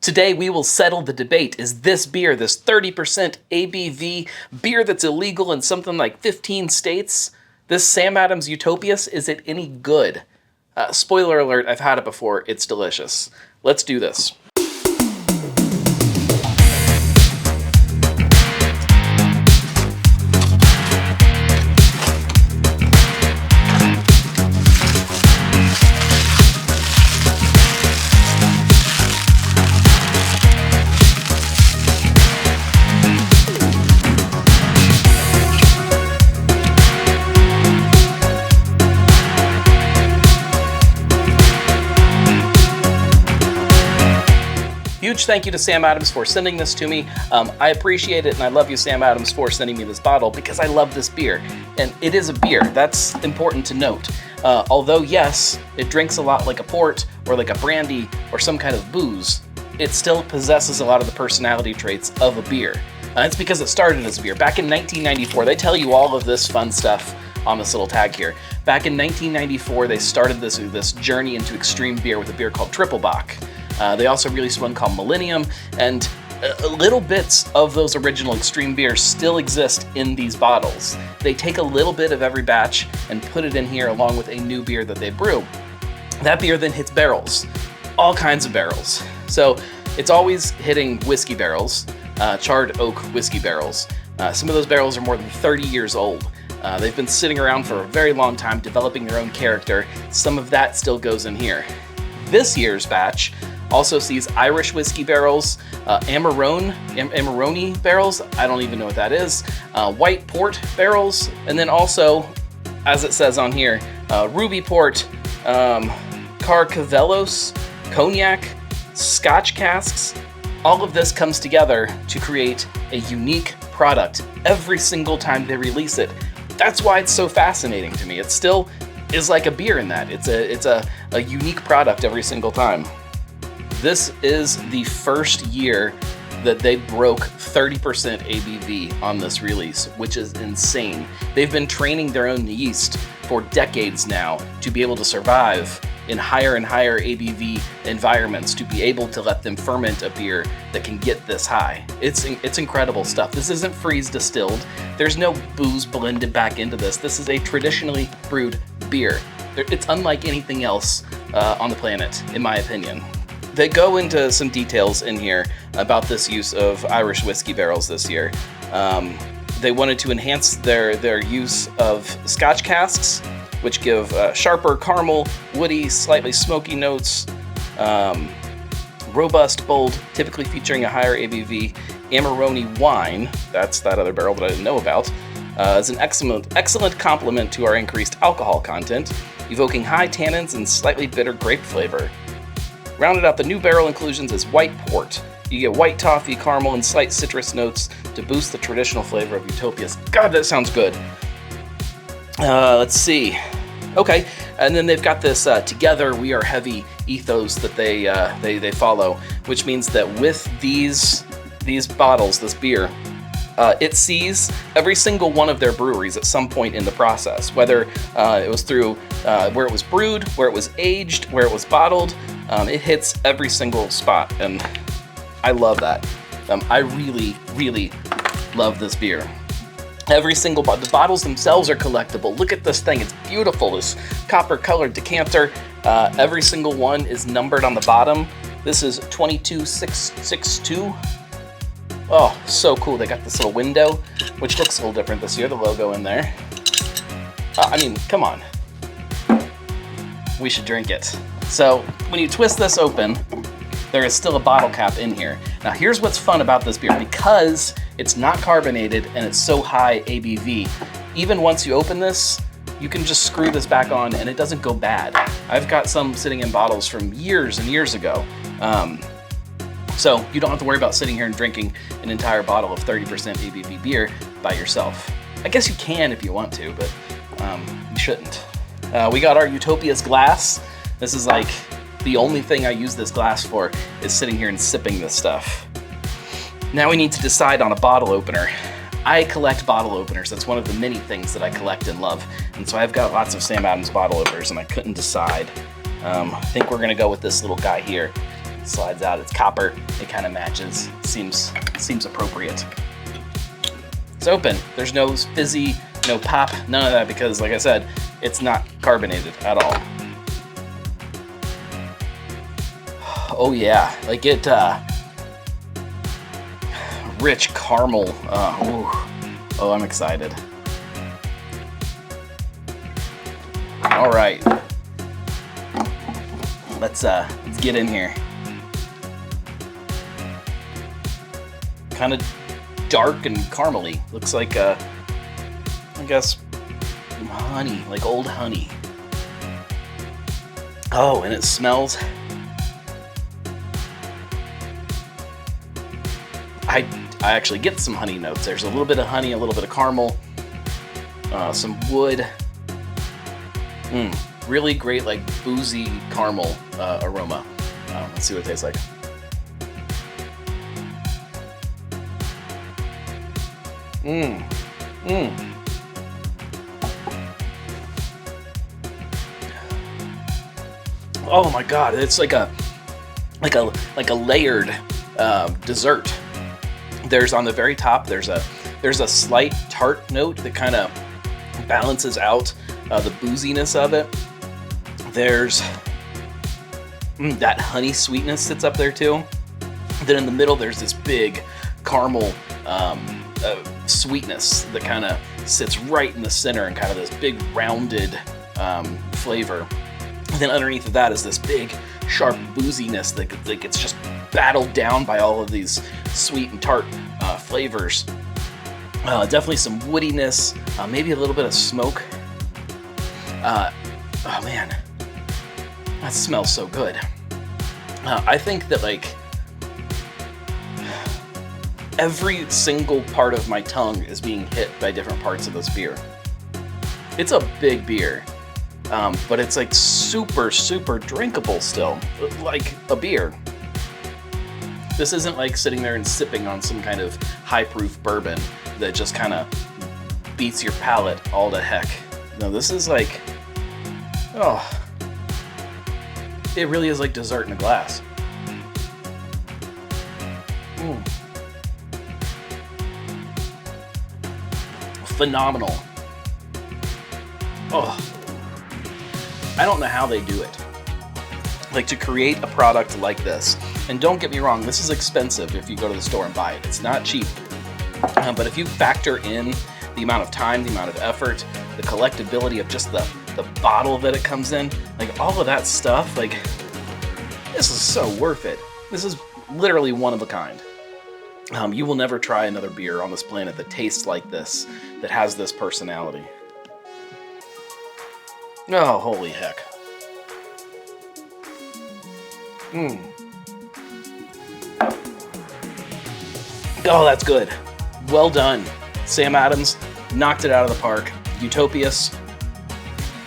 Today we will settle the debate. Is this beer, this 30% ABV beer that's illegal in something like 15 states, this Sam Adams Utopias, is it any good? Spoiler alert, I've had it before. It's delicious. Let's do this. Huge thank you to Sam Adams for sending this to me. I appreciate it, and I love you, Sam Adams, for sending me this bottle because I love this beer. And it is a beer. That's important to note. Although, yes, it drinks a lot like a port or like a brandy or some kind of booze, it still possesses a lot of the personality traits of a beer. It's because it started as a beer. Back in 1994, they tell you all of this fun stuff on this little tag here. Back in 1994, they started this journey into extreme beer with a beer called Triple Bock. They also released one called Millennium, and little bits of those original extreme beers still exist in these bottles. They take a little bit of every batch and put it in here along with a new beer that they brew. That beer then hits barrels, all kinds of barrels. So it's always hitting whiskey barrels, charred oak whiskey barrels. Some of those barrels are more than 30 years old. They've been sitting around for a very long time, developing their own character. Some of that still goes in here. This year's batch also sees Irish whiskey barrels, Amarone barrels, I don't even know what that is, white port barrels, and then also, as it says on here, ruby port, Carcavelos, cognac, Scotch casks. All of this comes together to create a unique product every single time they release it. That's why it's so fascinating to me. It still is like a beer in that. It's a unique product every single time. This is the first year that they broke 30% ABV on this release, which is insane. They've been training their own yeast for decades now to be able to survive in higher and higher ABV environments, to be able to let them ferment a beer that can get this high. It's incredible stuff. This isn't freeze distilled. There's no booze blended back into this. This is a traditionally brewed beer. It's unlike anything else on the planet, in my opinion. They go into some details in here about this use of Irish whiskey barrels this year. They wanted to enhance their use of Scotch casks, which give sharper caramel, woody, slightly smoky notes, robust, bold, typically featuring a higher ABV. Amarone wine, that's that other barrel that I didn't know about, is an excellent complement to our increased alcohol content, evoking high tannins and slightly bitter grape flavor. Rounded out the new barrel inclusions is white port. You get white toffee, caramel, and slight citrus notes to boost the traditional flavor of Utopias. God, that sounds good. Let's see. Okay, and then they've got this Together We Are Heavy ethos that they follow, which means that with these bottles, this beer, it sees every single one of their breweries at some point in the process, whether it was through where it was brewed, where it was aged, where it was bottled. It hits every single spot, and I love that. I really, really love this beer. Every single the bottles themselves are collectible. Look at this thing, it's beautiful. This copper-colored decanter. Every single one is numbered on the bottom. This is 22662. Oh, so cool. They got this little window, which looks a little different this year, the logo in there. I mean, come on. We should drink it. So when you twist this open, there is still a bottle cap in here. Now here's what's fun about this beer. Because it's not carbonated and it's so high ABV, even once you open this, you can just screw this back on and it doesn't go bad. I've got some sitting in bottles from years and years ago. So you don't have to worry about sitting here and drinking an entire bottle of 30% ABV beer by yourself. I guess you can if you want to, but you shouldn't. We got our Utopias glass. This is like the only thing I use this glass for, is sitting here and sipping this stuff. Now we need to decide on a bottle opener. I collect bottle openers. That's one of the many things that I collect and love. And so I've got lots of Sam Adams bottle openers and I couldn't decide. I think we're gonna go with this little guy here. slides out. It's copper. It kind of matches. Seems appropriate. It's open. There's no fizzy, no pop, none of that, because like I said, it's not carbonated at all. Oh yeah, like it, rich caramel. Oh, I'm excited. All right, let's get in here. Kind of dark and caramely. Looks like I guess honey, like old honey. Oh, and it smells. I actually get some honey notes. There's a little bit of honey, a little bit of caramel, some wood. Really great, like boozy caramel aroma. Let's see what it tastes like. Oh my God! It's like a layered dessert. There's on the very top. There's a slight tart note that kind of balances out the booziness of it. There's that honey sweetness that's up there too. Then in the middle, there's this big caramel sweetness that kind of sits right in the center and kind of this big rounded flavor. And then underneath of that is this big sharp booziness that gets just battled down by all of these sweet and tart flavors. Definitely some woodiness, maybe a little bit of smoke. Oh man, that smells so good. I think that like every single part of my tongue is being hit by different parts of this beer. It's a big beer, but it's like super, super drinkable still, like a beer. This isn't like sitting there and sipping on some kind of high-proof bourbon that just kind of beats your palate all to heck. No, this is like, oh, it really is like dessert in a glass. Phenomenal. Oh, I don't know how they do it. Like, to create a product like this, and don't get me wrong, this is expensive if you go to the store and buy it. It's not cheap. But if you factor in the amount of time, the amount of effort, the collectability of just the bottle that it comes in, like all of that stuff, like, this is so worth it. This is literally one of a kind. You will never try another beer on this planet that tastes like this, that has this personality. Oh, holy heck. Oh, that's good. Well done. Sam Adams knocked it out of the park. Utopias,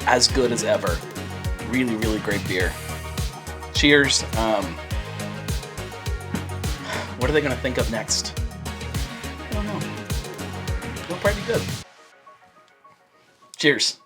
as good as ever. Really, really great beer. Cheers. What are they going to think of next? I don't know. We're pretty good. Cheers.